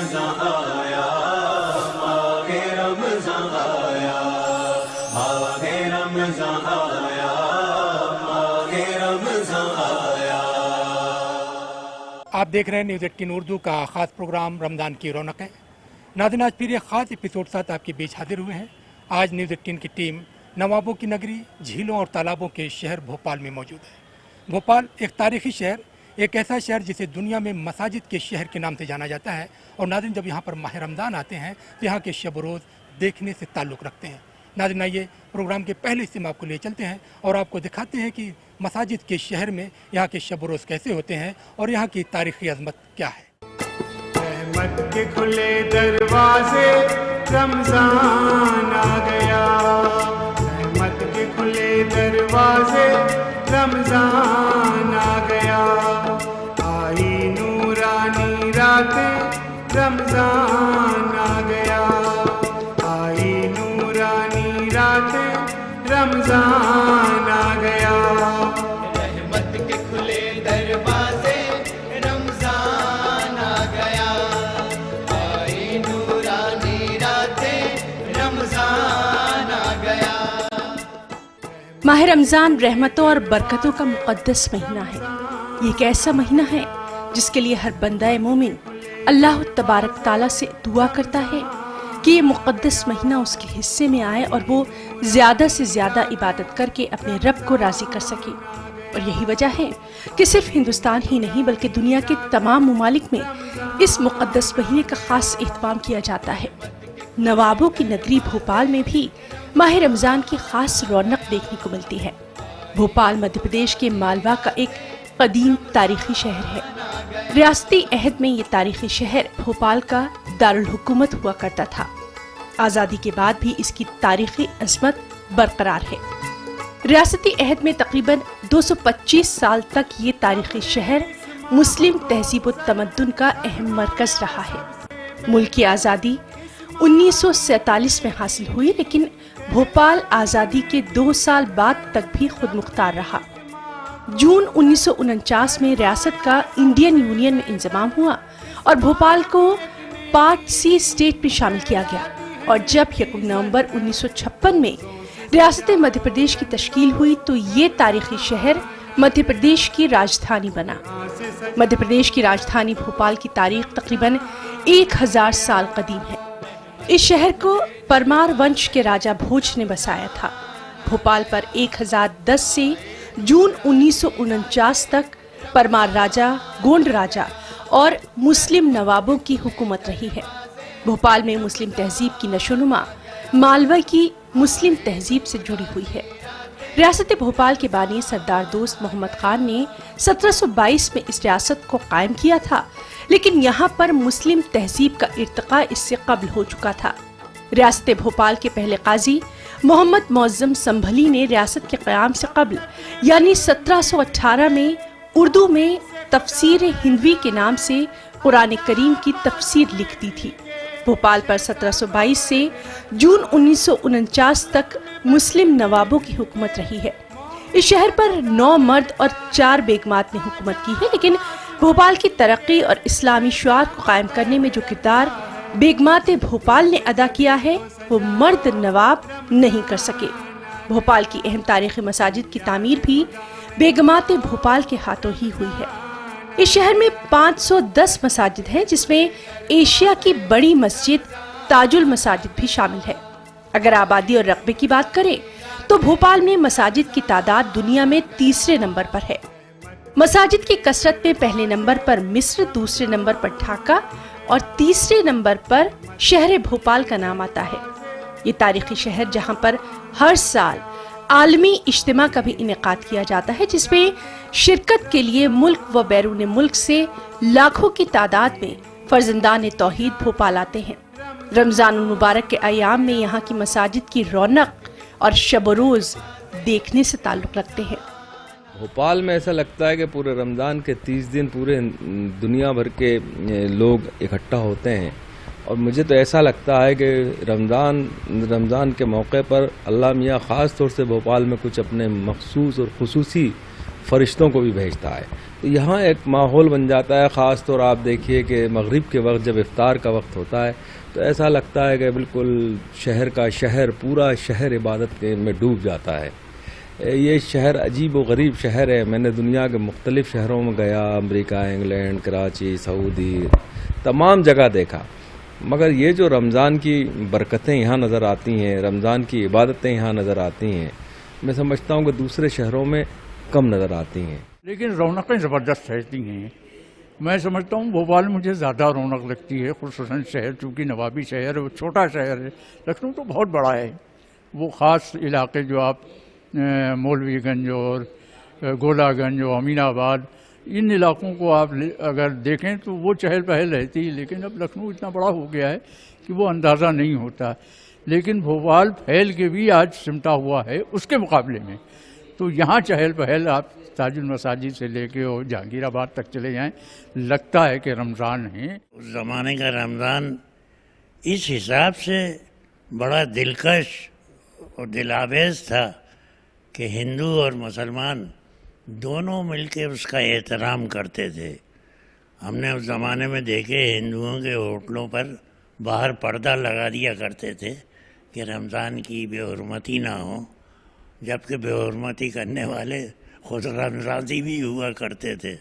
رمضان آیا، ماہ رمضان آیا، ماہ رمضان آیا، ماہ رمضان آیا۔ آپ دیکھ رہے ہیں نیوز 18 اردو کا خاص پروگرام رمضان کی رونقیں۔ ناظرین، آج پھر ایک خاص ایپیسوڈ ساتھ آپ کے بیچ حاضر ہوئے ہیں۔ آج نیوز 18 کی ٹیم نوابوں کی نگری، جھیلوں اور تالابوں کے شہر بھوپال میں موجود ہے۔ بھوپال ایک تاریخی شہر، ایک ایسا شہر جسے دنیا میں مساجد کے شہر کے نام سے جانا جاتا ہے، اور ناظرین جب یہاں پر ماہ رمضان آتے ہیں تو یہاں کے شب و روز دیکھنے سے تعلق رکھتے ہیں۔ ناظرین آئیے پروگرام کے پہلے حصے میں آپ کو لے چلتے ہیں اور آپ کو دکھاتے ہیں کہ مساجد کے شہر میں یہاں کے شب و روز کیسے ہوتے ہیں اور یہاں کی تاریخی عظمت کیا ہے۔ رحمت کے کھلے دروازے، رمضان آ گیا، رحمت کے کھلے دروازے، رمضان آ گیا، آئی نورانی راتیں، رمضان آ گیا، آئی نورانی راتیں، رمضان آ گیا، رحمت کے کھلے دروازے، رمضان آ گیا، آئی نورانی راتیں، رمضان آ گیا۔ ماہ رمضان رحمتوں اور برکتوں کا مقدس مہینہ ہے۔ یہ ایک ایسا مہینہ ہے جس کے لیے ہر بندہ مومن اللہ تبارک تعالیٰ سے دعا کرتا ہے کہ یہ مقدس مہینہ اس کے حصے میں آئے اور وہ زیادہ سے زیادہ عبادت کر کے اپنے رب کو راضی کر سکے۔ اور یہی وجہ ہے کہ صرف ہندوستان ہی نہیں بلکہ دنیا کے تمام ممالک میں اس مقدس مہینے کا خاص اہتمام کیا جاتا ہے۔ نوابوں کی نگری بھوپال میں بھی ماہ رمضان کی خاص رونق دیکھنے کو ملتی ہے۔ بھوپال مدھیہ پردیش کے مالوا کا ایک قدیم تاریخی شہر ہے۔ ریاستی عہد میں یہ تاریخی شہر بھوپال کا دارالحکومت ہوا کرتا تھا۔ آزادی کے بعد بھی اس کی تاریخی عظمت برقرار ہے۔ ریاستی عہد میں تقریباً 225 سال تک یہ تاریخی شہر مسلم تہذیب و تمدن کا اہم مرکز رہا ہے۔ ملک کی آزادی 1947 میں حاصل ہوئی، لیکن بھوپال آزادی کے 2 سال بعد تک بھی خود مختار رہا۔ جون 1949 میں ریاست کا انڈین یونین میں انضمام ہوا اور بھوپال کو پارٹ سی اسٹیٹ میں شامل کیا گیا، اور جب 1 نومبر 1956 میں ریاست مدھیہ پردیش کی تشکیل ہوئی تو یہ تاریخی شہر مدھیہ پردیش کی راجدھانی بنا۔ مدھیہ پردیش کی راجدھانی بھوپال کی تاریخ تقریباً 1000 سال قدیم ہے۔ اس شہر کو پرمار ونش کے راجہ بھوج نے بسایا تھا۔ بھوپال پر 1010 سے جون 1949 تک پرمار راجہ، گونڈ راجہ اور مسلم نوابوں کی حکومت رہی ہے۔ بھوپال میں مسلم تہذیب کی نشو و نما مالوا کی مسلم تہذیب سے جڑی ہوئی ہے۔ ریاست بھوپال کے بانی سردار دوست محمد خان نے 1722 میں اس ریاست کو قائم کیا تھا، لیکن یہاں پر مسلم تہذیب کا ارتقاء اس سے قبل ہو چکا تھا۔ ریاست بھوپال کے پہلے قاضی محمد معظم سنبھلی نے ریاست کے قیام سے قبل یعنی 1718 میں اردو میں تفسیر ہندوی کے نام سے قرآن کریم کی تفسیر لکھ دی تھی۔ بھوپال پر 1722 سے جون 1949 تک مسلم نوابوں کی حکومت رہی ہے۔ اس شہر پر 9 مرد اور 4 بیگمات نے حکومت کی ہے، لیکن بھوپال کی ترقی اور اسلامی شعار کو قائم کرنے میں جو کردار بیگمات بھوپال نے ادا کیا ہے وہ مرد نواب نہیں کر سکے۔ بھوپال کی اہم تاریخی مساجد کی تعمیر بھی بیگمات بھوپال کے ہاتھوں ہی ہوئی ہے۔ اس شہر میں 510 مساجد ہیں، جس میں ایشیا کی بڑی مسجد تاج المساجد بھی شامل ہے۔ اگر آبادی اور رقبے کی بات کریں تو بھوپال میں مساجد کی تعداد دنیا میں 3رے نمبر پر ہے۔ مساجد کی کثرت میں پہلے نمبر پر مصر، دوسرے نمبر پر ڈھاکہ اور تیسرے نمبر پر شہر بھوپال کا نام آتا ہے۔ یہ تاریخی شہر جہاں پر ہر سال عالمی اجتماع کا بھی انعقاد کیا جاتا ہے، جس میں شرکت کے لیے ملک و بیرون ملک سے لاکھوں کی تعداد میں فرزندان توحید بھوپال آتے ہیں۔ رمضان المبارک کے ایام میں یہاں کی مساجد کی رونق اور شب و روز دیکھنے سے تعلق رکھتے ہیں۔ بھوپال میں ایسا لگتا ہے کہ پورے رمضان کے 30 دن پورے دنیا بھر کے لوگ اکٹھا ہوتے ہیں، اور مجھے تو ایسا لگتا ہے کہ رمضان کے موقع پر اللہ میاں خاص طور سے بھوپال میں کچھ اپنے مخصوص اور خصوصی فرشتوں کو بھی بھیجتا ہے. تو یہاں ایک ماحول بن جاتا ہے. خاص طور آپ دیکھیے کہ مغرب کے وقت جب افطار کا وقت ہوتا ہے تو ایسا لگتا ہے کہ بالکل شہر کا شہر, پورا شہر عبادت میں ڈوب جاتا ہے. یہ شہر عجیب و غریب شہر ہے. میں نے دنیا کے مختلف شہروں میں گیا, امریکہ, انگلینڈ, کراچی, سعودی, تمام جگہ دیکھا, مگر یہ جو رمضان کی برکتیں یہاں نظر آتی ہیں, رمضان کی عبادتیں یہاں نظر آتی ہیں, میں سمجھتا ہوں کہ دوسرے شہروں میں کم نظر آتی ہیں. لیکن رونقیں زبردست رہتی ہیں. میں سمجھتا ہوں بھوپال مجھے زیادہ رونق لگتی ہے, خصوصاً شہر چونکہ نوابی شہر ہے, وہ چھوٹا شہر ہے. لکھنؤ تو بہت بڑا ہے. وہ خاص علاقے جو آپ مولوی گنج اور گولا گنج اور امین آباد, ان علاقوں کو آپ اگر دیکھیں تو وہ چہل پہل رہتی ہے. لیکن اب لکھنؤ اتنا بڑا ہو گیا ہے کہ وہ اندازہ نہیں ہوتا. لیکن بھوپال پھیل کے بھی آج سمٹا ہوا ہے اس کے مقابلے میں. تو یہاں چہل پہل آپ تاج المساجد سے لے کے اور جہانگیر آباد تک چلے جائیں, لگتا ہے کہ رمضان ہے. اس زمانے کا رمضان اس حساب سے بڑا دلکش اور دلآویز تھا کہ ہندو اور مسلمان دونوں مل کے اس کا احترام کرتے تھے. ہم نے اس زمانے میں دیکھے ہندوؤں کے ہوٹلوں پر باہر پردہ لگا دیا کرتے تھے کہ رمضان کی بے حرمتی نہ ہو, جبکہ بے حرمتی کرنے والے خود رمضانی بھی ہوا کرتے تھے.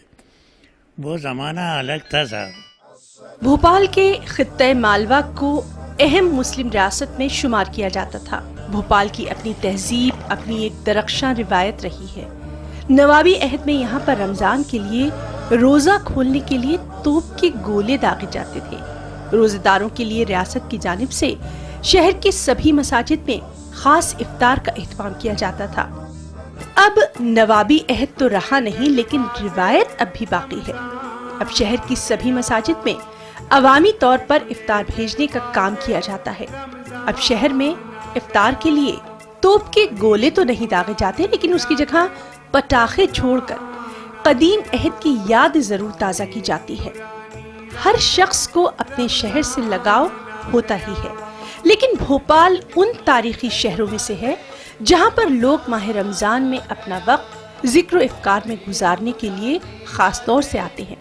وہ زمانہ الگ تھا صاحب. بھوپال کے خطہ مالوا کو اہم مسلم ریاست میں شمار کیا جاتا تھا. بھوپال کی اپنی تہذیب, اپنی ایک درخشاں روایت رہی ہے. نوابی عہد میں یہاں پر رمضان کے لیے روزہ کھولنے کے لیے توپ کے گولے داغے جاتے تھے. روزے داروں کے لیے ریاست کی جانب سے شہر کے سبھی مساجد میں خاص افطار کا اہتمام کیا جاتا تھا. اب نوابی عہد تو رہا نہیں, لیکن روایت اب بھی باقی ہے. اب شہر کی سبھی مساجد میں عوامی طور پر افطار بھیجنے کا کام کیا جاتا ہے. اب شہر میں افطار کے لیے توپ کے گولے تو نہیں داغے جاتے, لیکن اس کی جگہ پٹاخے چھوڑ کر قدیم عہد کی یاد ضرور تازہ کی جاتی ہے. ہر شخص کو اپنے شہر سے لگاؤ ہوتا ہی ہے, لیکن بھوپال ان تاریخی شہروں میں سے ہے جہاں پر لوگ ماہ رمضان میں اپنا وقت ذکر و افکار میں گزارنے کے لیے خاص طور سے آتے ہیں.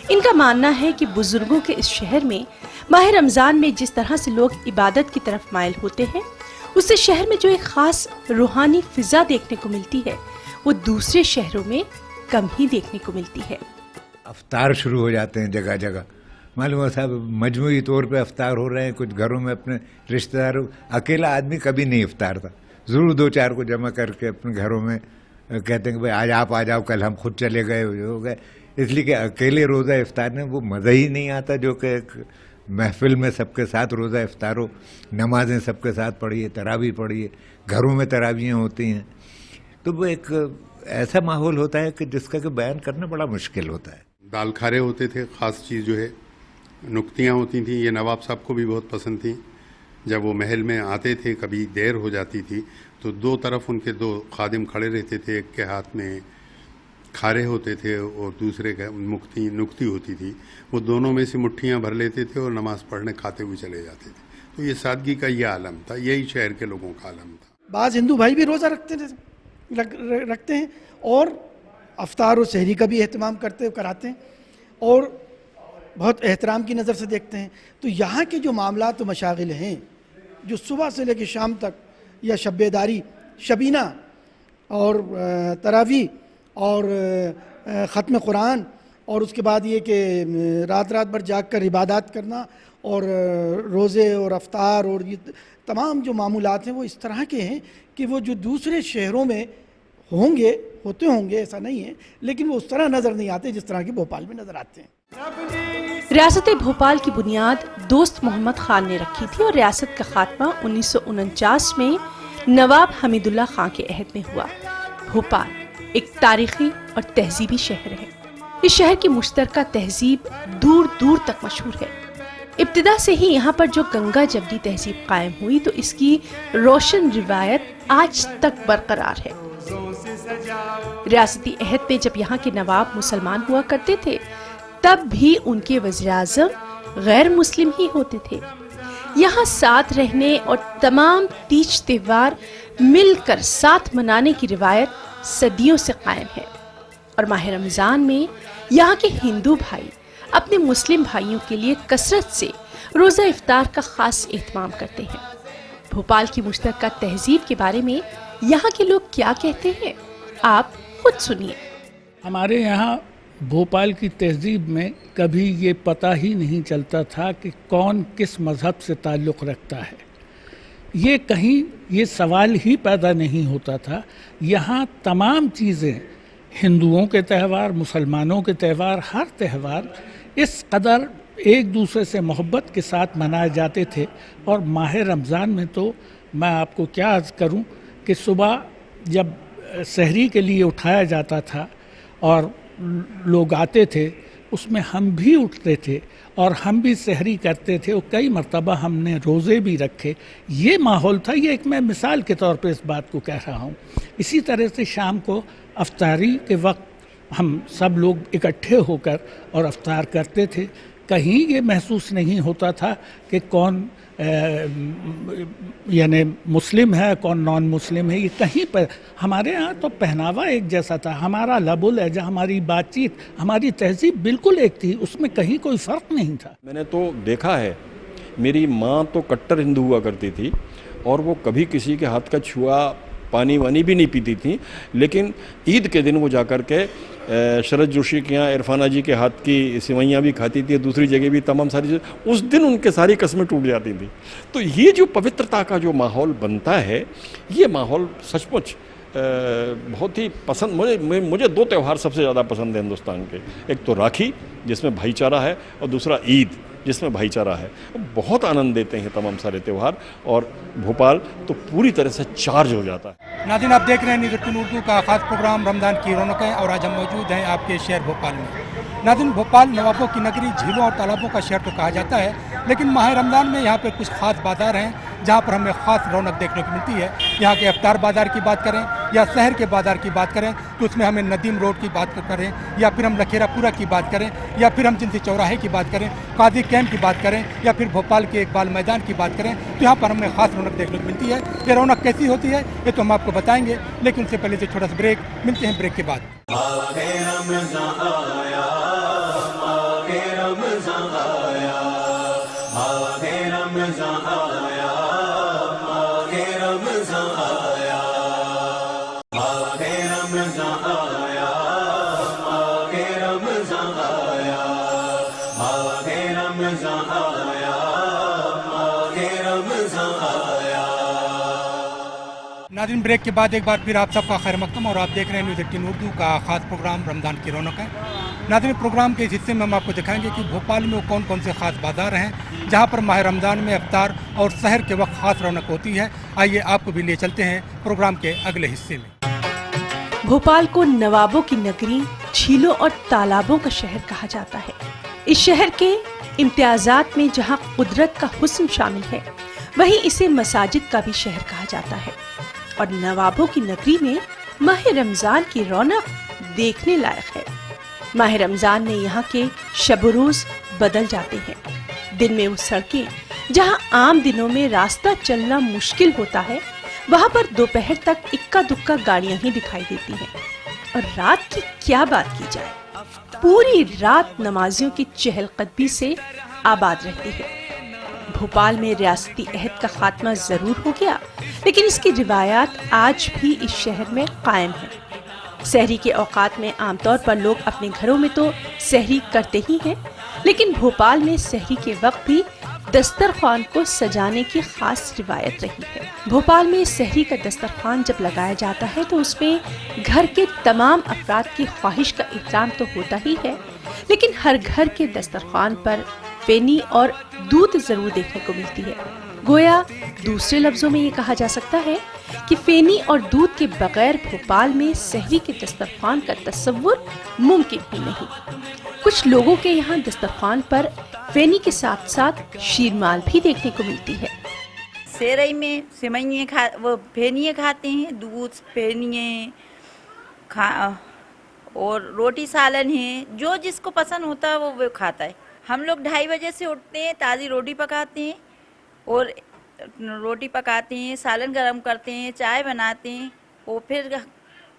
ان کا ماننا ہے کہ بزرگوں کے اس شہر میں ماہ رمضان میں جس طرح سے لوگ عبادت کی طرف مائل ہوتے ہیں, اس سے شہر میں جو ایک خاص روحانی فضا دیکھنے کو ملتی ہے وہ دوسرے شہروں میں کم ہی دیکھنے کو ملتی ہے. افطار شروع ہو جاتے ہیں جگہ جگہ, معلوم ہے صاحب مجموعی طور پہ افطار ہو رہے ہیں. کچھ گھروں میں اپنے رشتہ داروں, اکیلا آدمی کبھی نہیں افطار تھا, ضرور دو چار کو جمع کر کے اپنے گھروں میں کہتے ہیں کہ بھائی آج آپ آ جاؤ, کل ہم خود چلے گئے ہو گئے. اس لیے کہ اکیلے روزہ افطار میں وہ مزہ ہی نہیں آتا جو کہ ایک محفل میں سب کے ساتھ روزہ افطار ہو, نمازیں سب کے ساتھ پڑھیے, تراویح پڑھیے, گھروں میں تراویحیں ہوتی ہیں. تو وہ ایک ایسا ماحول ہوتا ہے کہ جس کا کہ بیان کرنا بڑا مشکل ہوتا ہے. دال کھارے ہوتے تھے, خاص چیز جو ہے نکتیاں ہوتی تھیں, یہ نواب صاحب کو بھی بہت پسند تھیں. جب وہ محل میں آتے تھے کبھی دیر ہو جاتی تھی تو دو طرف ان کے دو خادم کھڑے رہتے تھے, ایک کے ہاتھ میں کھارے ہوتے تھے اور دوسرے کا نکتی ہوتی تھی. وہ دونوں میں سے مٹھیاں بھر لیتے تھے اور نماز پڑھنے کھاتے ہوئے چلے جاتے تھے. تو یہ سادگی کا یہ عالم تھا, یہی شہر کے لوگوں کا عالم تھا. بعض ہندو بھائی بھی روزہ رکھتے ہیں اور افطار و سحری کا بھی اہتمام کراتے ہیں اور بہت احترام کی نظر سے دیکھتے ہیں. تو یہاں کے جو معاملات و مشاغل ہیں جو صبح سے لے کے شام تک, یا شب بیداری, شبینہ اور تراویح اور ختم قرآن, اور اس کے بعد یہ کہ رات بھر جاگ کر عبادات کرنا, اور روزے اور افطار, اور یہ تمام جو معمولات ہیں وہ اس طرح کے ہیں کہ وہ جو دوسرے شہروں میں ہوتے ہوں گے ایسا نہیں ہے, لیکن وہ اس طرح نظر نہیں آتے جس طرح کے بھوپال میں نظر آتے ہیں. ریاست بھوپال کی بنیاد دوست محمد خان نے رکھی تھی اور ریاست کا خاتمہ 1949 میں نواب حمید اللہ خان کے عہد میں ہوا. بھوپال ایک تاریخی اور تہذیبی شہر ہے. اس شہر کی مشترکہ تہذیب دور دور تک مشہور ہے. ابتدا سے ہی یہاں پر جو گنگا جمنی تہذیب قائم ہوئی تو اس کی روشن روایت آج تک برقرار ہے. ریاستی عہد میں جب یہاں کے نواب مسلمان ہوا کرتے تھے تب بھی ان کے وزیر اعظم غیر مسلم ہی ہوتے تھے. یہاں ساتھ رہنے اور تمام تیج تہوار مل کر ساتھ منانے کی روایت صدیوں سے قائم ہے. اور ماہ رمضان میں یہاں کے ہندو بھائی اپنے مسلم بھائیوں کے لیے کثرت سے روزہ افطار کا خاص اہتمام کرتے ہیں۔ بھوپال کی مشترکہ تہذیب کے بارے میں یہاں کے لوگ کیا کہتے ہیں، آپ خود سنیے۔ ہمارے یہاں بھوپال کی تہذیب میں کبھی یہ پتہ ہی نہیں چلتا تھا کہ کون کس مذہب سے تعلق رکھتا ہے، یہ کہیں یہ سوال ہی پیدا نہیں ہوتا تھا۔ یہاں تمام چیزیں، ہندوؤں کے تہوار، مسلمانوں کے تہوار، ہر تہوار اس قدر ایک دوسرے سے محبت کے ساتھ منائے جاتے تھے۔ اور ماہ رمضان میں تو میں آپ کو کیا عرض کروں کہ صبح جب سحری کے لیے اٹھایا جاتا تھا اور لوگ آتے تھے، اس میں ہم بھی اٹھتے تھے اور ہم بھی سحری کرتے تھے، اور کئی مرتبہ ہم نے روزے بھی رکھے۔ یہ ماحول تھا، یہ ایک میں مثال کے طور پہ اس بات کو کہہ رہا ہوں۔ اسی طرح سے شام کو افطاری کے وقت ہم سب لوگ اکٹھے ہو کر اور افطار کرتے تھے۔ کہیں یہ محسوس نہیں ہوتا تھا کہ کون یعنی مسلم ہے کون نان مسلم ہے، یہ کہیں پر ہمارے ہاں تو پہناوا ایک جیسا تھا، ہمارا لب و لہجہ، ہماری بات چیت، ہماری تہذیب بالکل ایک تھی، اس میں کہیں کوئی فرق نہیں تھا۔ میں نے تو دیکھا ہے، میری ماں تو کٹر ہندو ہوا کرتی تھی اور وہ کبھی کسی کے ہاتھ کا چھوا پانی وانی بھی نہیں پیتی تھیں، لیکن عید کے دن وہ جا کر کے شرد جوشی کے یہاں عرفانہ جی کے ہاتھ کی سوئیاں بھی کھاتی تھی، دوسری جگہ بھی تمام ساری چیزیں، اس دن ان کے ساری قسمیں ٹوٹ جاتی تھیں۔ تو یہ جو پوترتا کا جو ماحول بنتا ہے، یہ ماحول سچ مچ بہت ہی پسند، مجھے دو تہوار سب سے زیادہ پسند ہیں ہندوستان کے، ایک تو راکھی جس میں بھائی چارہ ہے، اور دوسرا عید جس میں بھائی چارہ ہے۔ بہت آنند دیتے ہیں تمام سارے تہوار، اور بھوپال تو پوری طرح سے چارج ہو جاتا ہے۔ ناظرین، آپ دیکھ رہے ہیں نیوز 18 اردو کا خاص پروگرام رمضان کی رونقیں، اور آج ہم موجود ہیں آپ کے شہر بھوپال میں۔ ناظرین، بھوپال نوابوں کی نگری، جھیلوں اور تالابوں کا شہر تو کہا جاتا ہے، لیکن ماہ رمضان میں یہاں پہ کچھ خاص بازار ہیں جہاں پر ہمیں خاص رونق دیکھنے کو ملتی ہے۔ یہاں کے افطار بازار کی بات کریں یا شہر کے بازار کی بات کریں تو اس میں ہمیں ندیم روڈ کی بات کریں، یا پھر ہم لکھیرا پورہ کی بات کریں، یا پھر ہم جنسی چوراہے کی بات کریں، قاضی کیمپ کی بات کریں، یا پھر بھوپال کے اقبال میدان کی بات کریں، تو یہاں پر ہمیں خاص رونق دیکھنے کو ملتی ہے۔ یہ رونق کیسی ہوتی ہے یہ تو ہم آپ کو بتائیں گے، لیکن اس سے پہلے سے چھوٹا سا بریک، ملتے ہیں بریک کے بعد۔ ناظرین، بریک کے بعد ایک بار پھر آپ سب کا خیر مقدم، اور آپ دیکھ رہے ہیں نیوز 18 اردو کا خاص پروگرام رمضان کی رونقیں۔ ناظرین، پروگرام کے اس حصے میں ہم آپ کو دکھائیں گے کہ بھوپال میں وہ کون کون سے خاص بازار ہیں جہاں پر ماہ رمضان میں افطار اور سحر کے وقت خاص رونق ہوتی ہے۔ آئیے آپ کو بھی لے چلتے ہیں پروگرام کے اگلے حصے میں۔ بھوپال کو نوابوں کی نگری، جھیلوں اور تالابوں کا شہر کہا جاتا ہے۔ اس شہر کے امتیازات میں جہاں قدرت کا حسن شامل ہے، وہیں اسے مساجد کا بھی شہر کہا جاتا ہے، اور نوابوں کی نگری میں ماہ رمضان کی رونق دیکھنے لائق ہے۔ ماہ رمضان میں یہاں کے شب و روز بدل جاتے ہیں۔ دن میں وہ سڑکیں جہاں عام دنوں میں راستہ چلنا مشکل ہوتا ہے، وہاں پر دوپہر تک اکا دکا گاڑیاں ہی دکھائی دیتی ہیں، اور رات کی کیا بات کی جائے، پوری رات نمازیوں کی چہل قدمی سے آباد رہتی ہے۔ بھوپال میں ریاستی عہد کا خاتمہ ضرور ہو گیا، لیکن اس کی روایات آج بھی اس شہر میں قائم ہیں۔ سحری کے اوقات میں عام طور پر لوگ اپنے گھروں میں تو سحری کرتے ہی ہیں، لیکن بھوپال میں سحری کے وقت بھی دسترخوان کو سجانے کی خاص روایت رہی ہے۔ بھوپال میں سحری کا دسترخوان جب لگایا جاتا ہے تو اس میں گھر کے تمام افراد کی خواہش کا احترام تو ہوتا ہی ہے، لیکن ہر گھر کے دسترخوان پر فینی اور دودھ ضرور دیکھنے کو ملتی ہے۔ گویا دوسرے لفظوں میں یہ کہا جا سکتا ہے کہ فینی اور دودھ کے بغیر بھوپال میں سحری کے دسترخوان کا تصور ممکن ہی نہیں۔ کچھ لوگوں کے یہاں دسترخوان پر فینی کے ساتھ ساتھ شیرمال بھی دیکھنے کو ملتی ہے۔ سیرئی میں سمئیاں وہ پھینیاں کھاتے ہیں، دودھ پھینیاں اور روٹی سالن ہے، جو جس کو پسند ہوتا ہے وہ کھاتا ہے۔ ہم لوگ 2:30 بجے سے اٹھتے ہیں، تازی روٹی پکاتے ہیں اور روٹی پکاتے ہیں، سالن گرم کرتے ہیں، چائے بناتے ہیں، اور پھر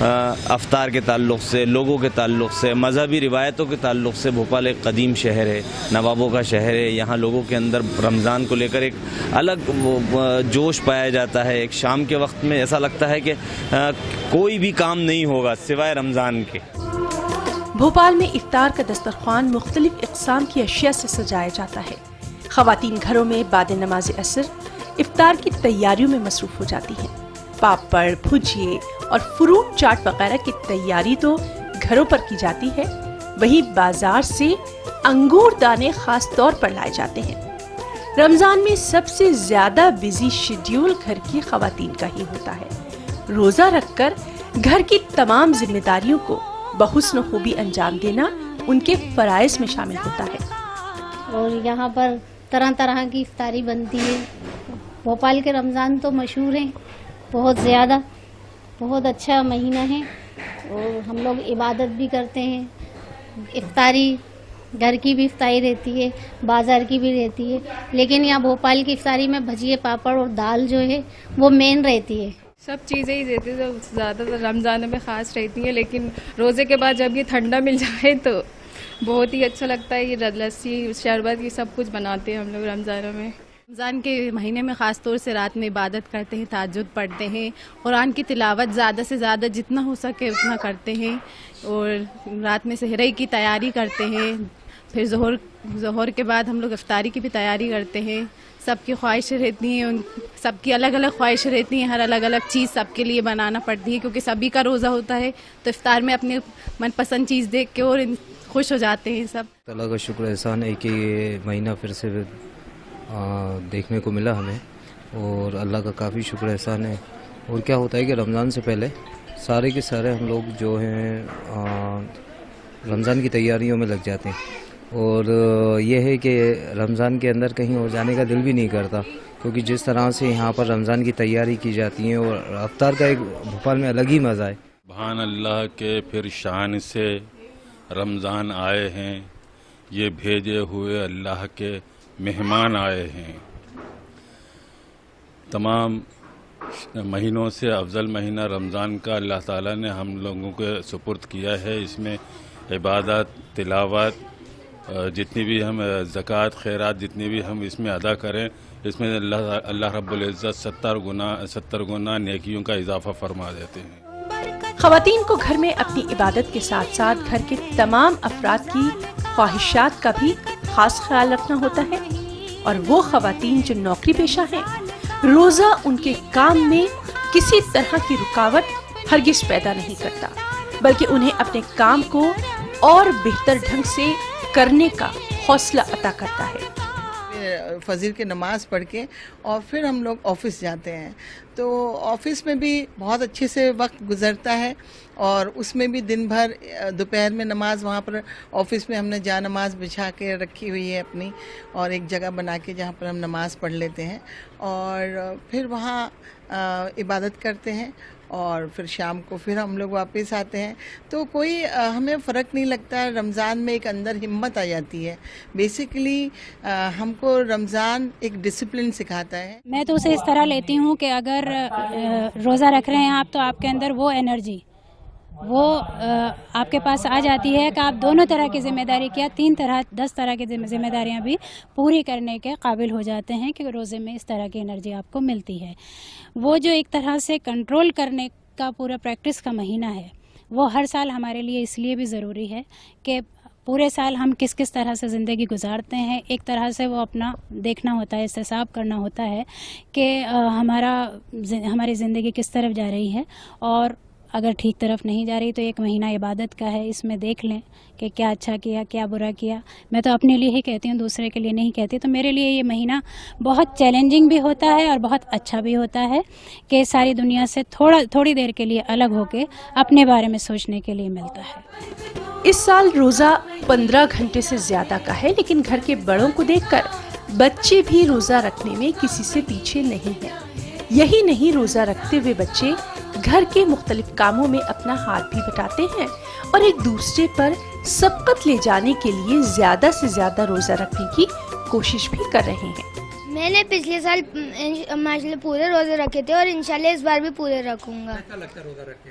افطار کے تعلق سے، لوگوں کے تعلق سے، مذہبی روایتوں کے تعلق سے بھوپال ایک قدیم شہر ہے، نوابوں کا شہر ہے. یہاں لوگوں کے اندر رمضان کو لے کر ایک الگ جوش پایا جاتا ہے. ایک شام کے وقت میں ایسا لگتا ہے کہ کوئی بھی کام نہیں ہوگا سوائے رمضان کے. بھوپال میں افطار کا دسترخوان مختلف اقسام کی اشیاء سے سجایا جاتا ہے. خواتین گھروں میں بعد نماز عصر افطار کی تیاریوں میں مصروف ہو جاتی ہیں. پاپڑ، بھجیے اور فروٹ چاٹ وغیرہ کی تیاری تو گھروں پر کی جاتی ہے، وہیں بازار سے انگور دانے خاص طور پر لائے جاتے ہیں. رمضان میں سب سے زیادہ بزی شیڈیول گھر کی خواتین کا ہی ہوتا ہے. روزہ رکھ کر گھر کی تمام ذمہ داریوں کو بحسن و خوبی انجام دینا ان کے فرائض میں شامل ہوتا ہے. اور یہاں پر طرح طرح کی افطاری بنتی ہے. بھوپال کے رمضان تو مشہور ہیں بہت زیادہ، بہت اچھا مہینہ ہے اور ہم لوگ عبادت بھی کرتے ہیں. افطاری گھر کی بھی افطاری رہتی ہے، بازار کی بھی رہتی ہے، لیکن یہاں بھوپال کی افطاری میں بھجیے، پاپڑ اور دال جو ہے وہ مین رہتی ہے. سب چیزیں ہی رہتی ہیں، زیادہ تر رمضان میں خاص رہتی ہیں، لیکن روزے کے بعد جب یہ ٹھنڈا مل جائے تو بہت ہی اچھا لگتا ہے. یہ لسی، شربت، یہ سب کچھ بناتے ہیں ہم لوگ رمضانوں میں. رمضان کے مہینے میں خاص طور سے رات میں عبادت کرتے ہیں، تہجد پڑھتے ہیں، قرآن کی تلاوت زیادہ سے زیادہ جتنا ہو سکے اتنا کرتے ہیں، اور رات میں سحری کی تیاری کرتے ہیں. پھر ظہر کے بعد ہم لوگ افطاری کی بھی تیاری کرتے ہیں. سب کی خواہشیں رہتی ہیں، سب کی الگ الگ خواہشیں رہتی ہیں، ہر الگ الگ چیز سب کے لیے بنانا پڑتی ہے، کیونکہ سبھی کا روزہ ہوتا ہے تو افطار میں اپنے من پسند چیز دیکھ کے اور خوش ہو جاتے ہیں سب. اللہ کا شکر احسان ہے کہ یہ مہینہ پھر سے دیکھنے کو ملا ہمیں، اور اللہ کا کافی شکر احسان ہے. اور کیا ہوتا ہے کہ رمضان سے پہلے سارے کے سارے ہم لوگ جو ہیں رمضان کی تیاریوں میں لگ جاتے ہیں، اور یہ ہے کہ رمضان کے اندر کہیں اور جانے کا دل بھی نہیں کرتا، کیونکہ جس طرح سے یہاں پر رمضان کی تیاری کی جاتی ہے، اور افطار کا ایک بھوپال میں الگ ہی مزہ ہے. سبحان اللہ کے پھر شان سے رمضان آئے ہیں، یہ بھیجے ہوئے اللہ کے مہمان آئے ہیں. تمام مہینوں سے افضل مہینہ رمضان کا اللہ تعالیٰ نے ہم لوگوں کو سپرد کیا ہے. اس میں عبادت، تلاوت، جتنی بھی ہم زکوٰۃ، خیرات جتنی بھی ہم اس میں ادا کریں، اس میں اللہ رب العزت 70 گنا نیکیوں کا اضافہ فرما دیتے ہیں. خواتین کو گھر میں اپنی عبادت کے ساتھ ساتھ گھر کے تمام افراد کی خواہشات کا بھی خاص خیال رکھنا ہوتا ہے. اور وہ خواتین جو نوکری پیشہ ہیں، روزہ ان کے کام میں کسی طرح کی رکاوٹ ہرگز پیدا نہیں کرتا، بلکہ انہیں اپنے کام کو اور بہتر ڈھنگ سے کرنے کا حوصلہ عطا کرتا ہے. فجر کی نماز پڑھ کے اور پھر ہم لوگ آفس جاتے ہیں، تو آفس میں بھی بہت اچھے سے وقت گزرتا ہے، اور اس میں بھی دن بھر دوپہر میں نماز وہاں پر آفس میں ہم نے جا نماز بچھا کے رکھی ہوئی ہے اپنی، اور ایک جگہ بنا کے جہاں پر ہم نماز پڑھ لیتے ہیں، اور پھر وہاں عبادت کرتے ہیں، اور پھر شام کو پھر ہم لوگ واپس آتے ہیں. تو کوئی ہمیں فرق نہیں لگتا. رمضان میں ایک اندر ہمت آ جاتی ہے. بیسیکلی ہم کو رمضان ایک ڈسپلن سکھاتا ہے. میں تو اسے اس طرح لیتی ہوں کہ اگر روزہ رکھ رہے ہیں آپ، تو آپ کے اندر وہ انرجی وہ آپ کے پاس آ جاتی ہے کہ آپ دونوں طرح کی ذمہ داری کیا 10 طرح کی ذمہ داریاں بھی پوری کرنے کے قابل ہو جاتے ہیں، کہ روزے میں اس طرح کی انرجی آپ کو ملتی ہے. وہ جو ایک طرح سے کنٹرول کرنے کا پورا پریکٹس کا مہینہ ہے، وہ ہر سال ہمارے لیے اس لیے بھی ضروری ہے کہ پورے سال ہم کس طرح سے زندگی گزارتے ہیں. ایک طرح سے وہ اپنا دیکھنا ہوتا ہے، احتساب کرنا ہوتا ہے کہ ہماری زندگی کس طرف جا رہی ہے، اور اگر ٹھیک طرف نہیں جا رہی تو ایک مہینہ عبادت کا ہے، اس میں دیکھ لیں کہ کیا اچھا کیا، کیا برا کیا. میں تو اپنے لیے ہی کہتی ہوں، دوسرے کے لیے نہیں کہتی. تو میرے لیے یہ مہینہ بہت چیلنجنگ بھی ہوتا ہے اور بہت اچھا بھی ہوتا ہے کہ ساری دنیا سے تھوڑی دیر کے لیے الگ ہو کے اپنے بارے میں سوچنے کے لیے ملتا ہے. اس سال روزہ 15 گھنٹے سے زیادہ کا ہے، لیکن گھر کے بڑوں کو دیکھ کر بچے بھی روزہ رکھنے میں کسی سے پیچھے نہیں ہیں. یہی نہیں، روزہ رکھتے ہوئے بچے گھر کے مختلف کاموں میں اپنا ہاتھ بھی بٹاتے ہیں اور ایک دوسرے پر سبقت لے جانے کے لیے زیادہ سے زیادہ روزہ رکھنے کی کوشش بھی کر رہے ہیں. میں نے پچھلے سال ماشاءاللہ پورے روزے رکھے تھے اور انشاءاللہ اس بار بھی پورے رکھوں گا. کیسا لگتا ہے روزہ رکھ کے؟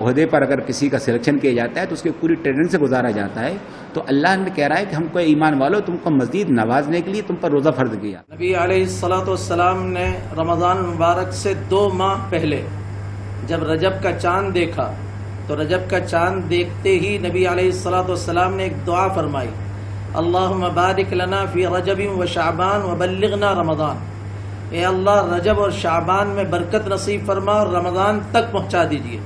عہدے پر اگر کسی کا سلیکشن کیا جاتا ہے تو اس کے پوری ٹریننگ سے گزارا جاتا ہے. تو اللہ نے کہہ رہا ہے کہ ہم کو ایمان والو تم کو مزید نوازنے کے لیے تم پر روزہ فرض کیا. نبی علیہ الصلوۃ والسلام نے رمضان مبارک سے 2 ماہ پہلے جب رجب کا چاند دیکھا تو رجب کا چاند دیکھتے ہی نبی علیہ الصلوۃ والسلام نے ایک دعا فرمائی, اللہم بارک لنا فی رجب و شعبان وبلغنا رمضان. اے اللہ رجب اور شعبان میں برکت نصیب فرما اور رمضان تک پہنچا دیجیے.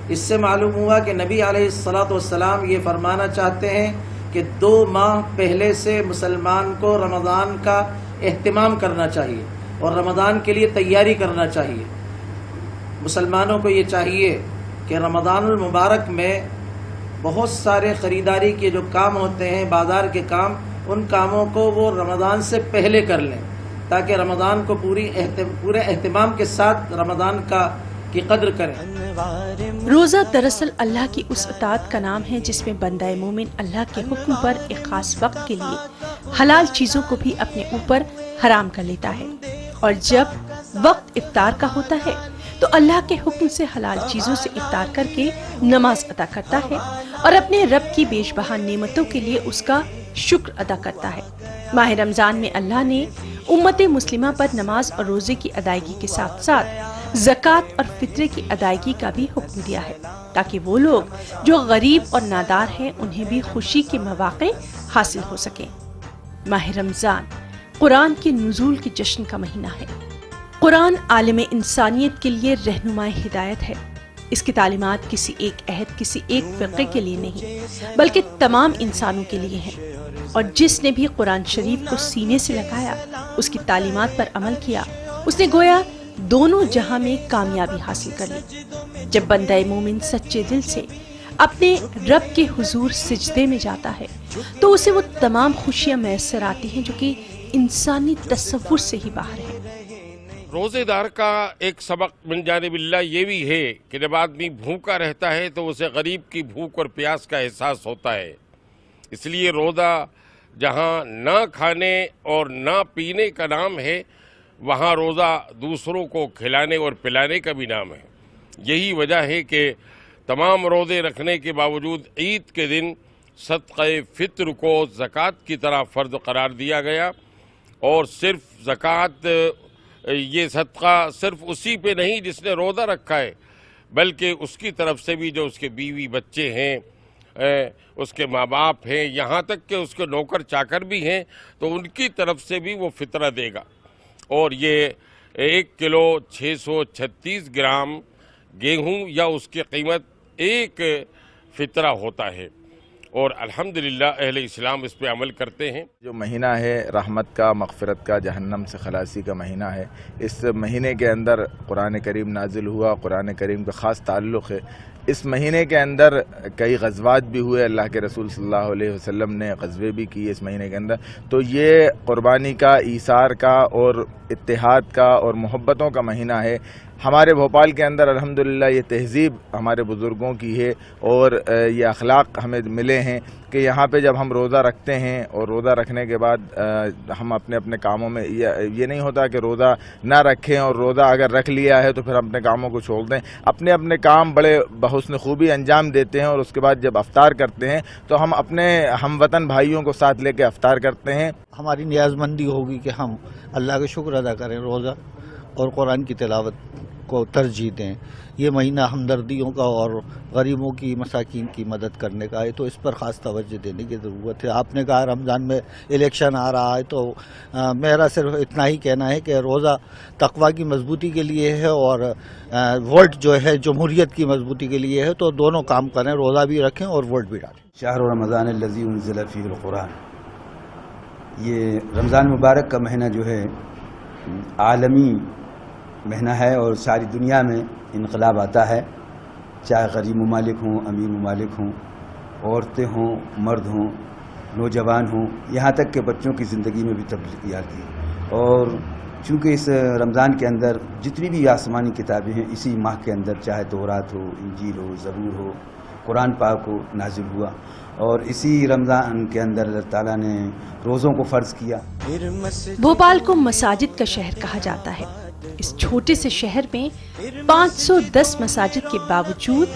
اس سے معلوم ہوا کہ نبی علیہ الصلوۃ والسلام یہ فرمانا چاہتے ہیں کہ 2 ماہ پہلے سے مسلمان کو رمضان کا اہتمام کرنا چاہیے اور رمضان کے لیے تیاری کرنا چاہیے. مسلمانوں کو یہ چاہیے کہ رمضان المبارک میں بہت سارے خریداری کے جو کام ہوتے ہیں, بازار کے کام, ان کاموں کو وہ رمضان سے پہلے کر لیں تاکہ رمضان کو پورے اہتمام کے ساتھ رمضان کی قدر کریں. روزہ دراصل اللہ کی اس اطاعت کا نام ہے جس میں بندہ مومن اللہ کے حکم پر ایک خاص وقت کے لیے حلال چیزوں کو بھی اپنے اوپر حرام کر لیتا ہے, اور جب وقت افطار کا ہوتا ہے تو اللہ کے حکم سے حلال چیزوں سے افطار کر کے نماز ادا کرتا ہے اور اپنے رب کی بیش بہا نعمتوں کے لیے اس کا شکر ادا کرتا ہے. ماہ رمضان میں اللہ نے امت مسلمہ پر نماز اور روزے کی ادائیگی کے ساتھ ساتھ زکوٰۃ اور فطرے کی ادائیگی کا بھی حکم دیا ہے تاکہ وہ لوگ جو غریب اور نادار ہیں انہیں بھی خوشی کے مواقع حاصل ہو سکیں. ماہ رمضان قرآن کے نزول کے جشن کا مہینہ ہے. قرآن عالم انسانیت کے لیے رہنمائی ہدایت ہے. اس کی تعلیمات کسی ایک عہد, کسی ایک فرقے کے لیے نہیں بلکہ تمام انسانوں کے لیے ہیں, اور جس نے بھی قرآن شریف کو سینے سے لگایا, اس کی تعلیمات پر عمل کیا, اس نے گویا دونوں جہاں میں کامیابی حاصل کر لی. جب بندہ مومن سچے دل سے اپنے رب کے حضور سجدے میں جاتا ہے تو اسے وہ تمام خوشیاں میسر آتی ہیں جو کہ انسانی تصور سے ہی باہر ہیں. روزے دار کا ایک سبق من جانب اللہ یہ بھی ہے کہ جب آدمی بھوکا رہتا ہے تو اسے غریب کی بھوک اور پیاس کا احساس ہوتا ہے. اس لیے روزہ جہاں نہ کھانے اور نہ پینے کا نام ہے, وہاں روزہ دوسروں کو کھلانے اور پلانے کا بھی نام ہے. یہی وجہ ہے کہ تمام روزے رکھنے کے باوجود عید کے دن صدقہ فطر کو زکوٰۃ کی طرح فرض قرار دیا گیا, اور صرف زکوٰۃ یہ صدقہ صرف اسی پہ نہیں جس نے روزہ رکھا ہے, بلکہ اس کی طرف سے بھی جو اس کے بیوی بچے ہیں, اس کے ماں باپ ہیں, یہاں تک کہ اس کے نوکر چاکر بھی ہیں, تو ان کی طرف سے بھی وہ فطرہ دے گا. اور یہ 1 کلو 636 گرام گیہوں یا اس کی قیمت 1 فطرہ ہوتا ہے, اور الحمدللہ اہل اسلام اس پہ عمل کرتے ہیں. جو مہینہ ہے رحمت کا, مغفرت کا, جہنم سے خلاصی کا مہینہ ہے. اس مہینے کے اندر قرآن کریم نازل ہوا, قرآن کریم کا خاص تعلق ہے. اس مہینے کے اندر کئی غزوات بھی ہوئے, اللہ کے رسول صلی اللہ علیہ وسلم نے غزوے بھی کیے اس مہینے کے اندر. تو یہ قربانی کا, ایثار کا اور اتحاد کا اور محبتوں کا مہینہ ہے. ہمارے بھوپال کے اندر الحمدللہ یہ تہذیب ہمارے بزرگوں کی ہے اور یہ اخلاق ہمیں ملے ہیں کہ یہاں پہ جب ہم روزہ رکھتے ہیں اور روزہ رکھنے کے بعد ہم اپنے اپنے کاموں میں, یہ نہیں ہوتا کہ روزہ نہ رکھیں اور روزہ اگر رکھ لیا ہے تو پھر اپنے کاموں کو چھوڑ دیں. اپنے اپنے کام بڑے بحسن خوبی انجام دیتے ہیں, اور اس کے بعد جب افطار کرتے ہیں تو ہم اپنے ہم وطن بھائیوں کو ساتھ لے کے افطار کرتے ہیں. ہماری نیاز مندی ہوگی کہ ہم اللہ کا شکر ادا کریں روزہ اور قرآن کی تلاوت کو ترجیح دیں. یہ مہینہ ہمدردیوں کا اور غریبوں کی, مساکین کی مدد کرنے کا ہے, تو اس پر خاص توجہ دینے کی ضرورت ہے. آپ نے کہا رمضان میں الیکشن آ رہا ہے, تو میرا صرف اتنا ہی کہنا ہے کہ روزہ تقوی کی مضبوطی کے لیے ہے اور ووٹ جو ہے جمہوریت کی مضبوطی کے لیے ہے. تو دونوں کام کریں, روزہ بھی رکھیں اور ووٹ بھی ڈالیں. شہر رمضان الذی انزل فیہ القرآن, یہ رمضان مبارک کا مہینہ جو ہے عالمی مہینہ ہے, اور ساری دنیا میں انقلاب آتا ہے, چاہے غریب ممالک ہوں, امیر ممالک ہوں, عورتیں ہوں, مرد ہوں, نوجوان ہوں, یہاں تک کہ بچوں کی زندگی میں بھی تبدیلی آتی ہے. اور چونکہ اس رمضان کے اندر جتنی بھی آسمانی کتابیں ہیں اسی ماہ کے اندر, چاہے تورات ہو, انجیل ہو, زبور ہو, قرآن پاک ہو, نازل ہوا, اور اسی رمضان کے اندر اللہ تعالیٰ نے روزوں کو فرض کیا. بھوپال کو مساجد کا شہر کہا جاتا ہے. اس چھوٹے سے شہر میں 510 مساجد کے باوجود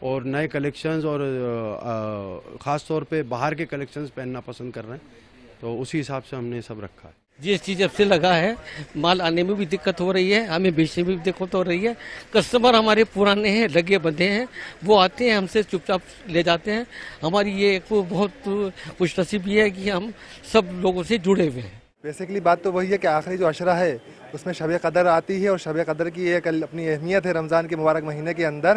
اور نئے کلیکشنز اور خاص طور پہ باہر کے کلیکشنز پہننا پسند کر رہے ہیں، تو اسی حساب سے ہم نے سب رکھا ہے. جی اس چیز جب سے لگا ہے مال آنے میں بھی دقت ہو رہی ہے، ہمیں بیچنے میں بھی دقت ہو رہی ہے. کسٹمر ہمارے پرانے ہیں، لگے بندے ہیں، وہ آتے ہیں ہم سے چپ چاپ لے جاتے ہیں. ہماری یہ ایک بہت خوش نصیبی ہے کہ ہم سب لوگوں سے جڑے ہوئے ہیں. بیسیکلی بات تو وہی ہے کہ آخری جو عشرہ ہے اس میں شب قدر آتی ہے، اور شب قدر کی ایک اپنی اہمیت ہے رمضان کے مبارک مہینے کے اندر.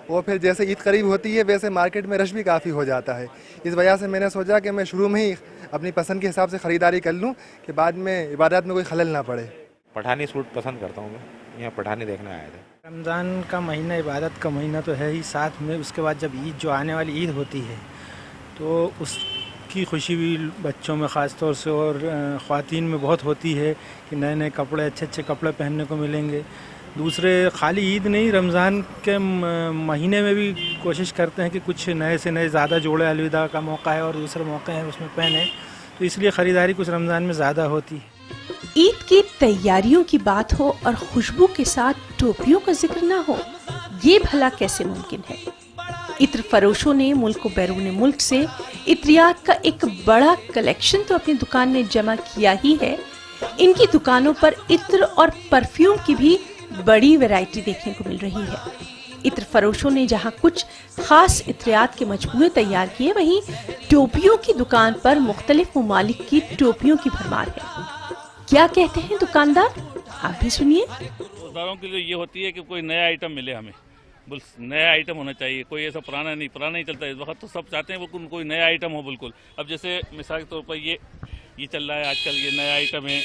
اور پھر جیسے عید قریب ہوتی ہے ویسے مارکیٹ میں رش بھی کافی ہو جاتا ہے. اس وجہ سے میں نے سوچا کہ میں شروع میں ہی اپنی پسند کے حساب سے خریداری کر لوں کہ بعد میں عبادات میں کوئی خلل نہ پڑے. پٹھانی سوٹ پسند کرتا ہوں میں، یہاں پٹھانی دیکھنے آیا تھا. رمضان کا مہینہ عبادت کا مہینہ تو ہے ہی، ساتھ میں اس کے بعد جب عید جو آنے والی عید ہوتی ہے تو اس کی خوشی بھی بچوں میں خاص طور سے اور خواتین میں بہت ہوتی ہے کہ نئے نئے کپڑے، اچھے اچھے کپڑے پہننے کو ملیں گے. دوسرے خالی عید نہیں، رمضان کے مہینے میں بھی کوشش کرتے ہیں کہ کچھ نئے سے نئے زیادہ جوڑے الوداع کا موقع ہے اور دوسرے موقع ہیں اس میں پہنیں، تو اس لیے خریداری کچھ رمضان میں زیادہ ہوتی ہے. عید کی تیاریوں کی بات ہو اور خوشبو کے ساتھ ٹوپیوں کا ذکر نہ ہو، یہ بھلا کیسے ممکن ہے؟ عطر فروشوں نے ملک و بیرون ملک سے عطریات کا ایک بڑا کلیکشن تو اپنی دکان میں جمع کیا ہی ہے. ان کی دکانوں پر عطر اور پرفیوم کی بھی بڑی ویرائٹی دیکھنے کو مل رہی ہے. عطر فروشوں نے جہاں کچھ خاص عطریات کے مجموعے تیار کیے، وہیں ٹوپیوں کی دکان پر مختلف ممالک کی ٹوپیوں کی بھرمار ہے. کیا کہتے ہیں دکاندار، آپ بھی سنیے. روزداروں کے لیے یہ ہوتی ہے کہ کوئی نیا آئٹم ملے، ہمیں بس نیا آئٹم ہونا چاہیے، کوئی ایسا پرانا نہیں چلتا اس وقت. تو سب چاہتے ہیں وہ کوئی نیا آئٹم ہو بالکل. اب جیسے مثال کے طور پر یہ چل رہا ہے آج کل، یہ نیا آئٹم ہے،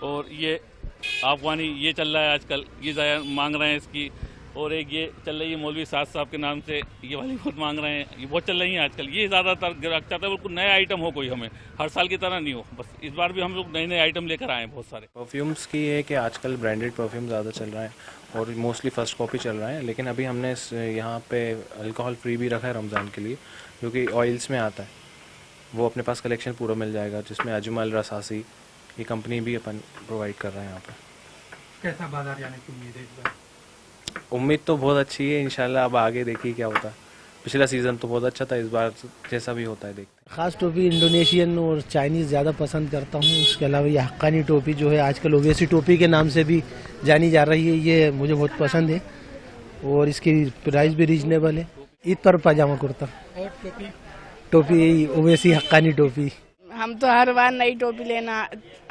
اور یہ افغانی یہ چل رہا ہے آج کل، یہ مانگ رہے ہیں اس کی. اور ایک یہ چل رہی ہے مولوی سعد صاحب کے نام سے، یہ والی بہت مانگ رہے ہیں، یہ بہت چل رہی ہیں آج کل. یہ زیادہ تر گراہک چاہتا ہے بالکل نیا آئٹم ہو، کوئی ہمیں ہر سال کی طرح نہیں ہو. بس اس بار بھی ہم لوگ نئے نئے آئٹم لے کر آئے ہیں بہت سارے. پرفیومس کی ہے کہ آج کل برانڈیڈ پرفیوم زیادہ چل رہا ہے اور موسٹلی فرسٹ کاپی چل رہا ہے، لیکن ابھی ہم نے یہاں پہ الکوہول فری بھی رکھا ہے رمضان کے لیے، جو کہ آئلس میں آتا ہے. وہ اپنے پاس کلیکشن پورا مل جائے گا، جس میں اجمل، رساسی، یہ کمپنی بھی اپن پرووائڈ کر رہے ہیں یہاں پہ. کیسا بازار جانے کی امید ہے اس بار؟ امید تو بہت اچھی ہے انشاءاللہ. اب آگے دیکھیے کیا ہوتا ہے. پچھلا سیزن تو بہت اچھا تھا، اس بار جیسا بھی ہوتا ہے دیکھتے ہیں. خاص ٹوپی انڈونیشین اور چائنیز زیادہ پسند کرتا ہوں. اس کے علاوہ یہ حقانی ٹوپی جو ہے آج کل اویسی ٹوپی کے نام سے بھی جانی جا رہی ہے، یہ مجھے بہت پسند ہے اور اس کی پرائز بھی ریزنیبل ہے. عید پر پاجامہ کرتا، ٹوپی اویسی حقانی ٹوپی. ہم تو ہر بار نئی ٹوپی لینا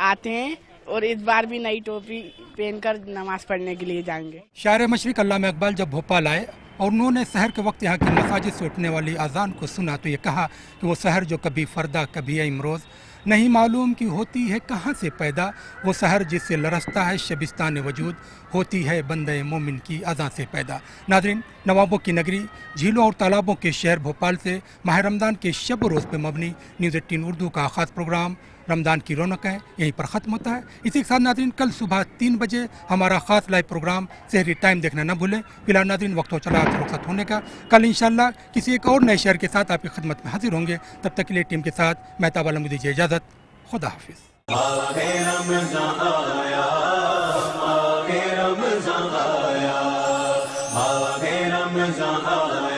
آتے ہیں اور اس بار بھی نئی ٹوپی پہن کر نماز پڑھنے کے لیے جائیں گے. شاعر مشرق علامہ اقبال جب بھوپال آئے اور انہوں نے سحر کے وقت یہاں کی مساجد سے اٹھنے والی اذان کو سنا تو یہ کہا کہ وہ سحر جو کبھی فردا کبھی امروز نہیں معلوم کی ہوتی ہے کہاں سے پیدا، وہ سحر جس سے لرزتا ہے شبستان وجود ہوتی ہے بندہ مومن کی اذان سے پیدا. ناظرین، نوابوں کی نگری، جھیلوں اور تالابوں کے شہر بھوپال سے ماہ رمضان کے شب و روز پہ مبنی نیوز 18 اردو کا خاص پروگرام رمضان کی رونق ہے یہیں پر ختم ہوتا ہے. اسی کے ساتھ ناظرین کل صبح 3 بجے ہمارا خاص لائیو پروگرام سحری ٹائم دیکھنا نہ بھولیں. فی الحال ناظرین وقت ہو چلا رخصت ہونے کا. کل انشاءاللہ کسی ایک اور نئے شہر کے ساتھ آپ کی خدمت میں حاضر ہوں گے. تب تک کے لیے ٹیم کے ساتھ مہتاب عالم دیجیے اجازت. خدا حافظ. رمضان آیا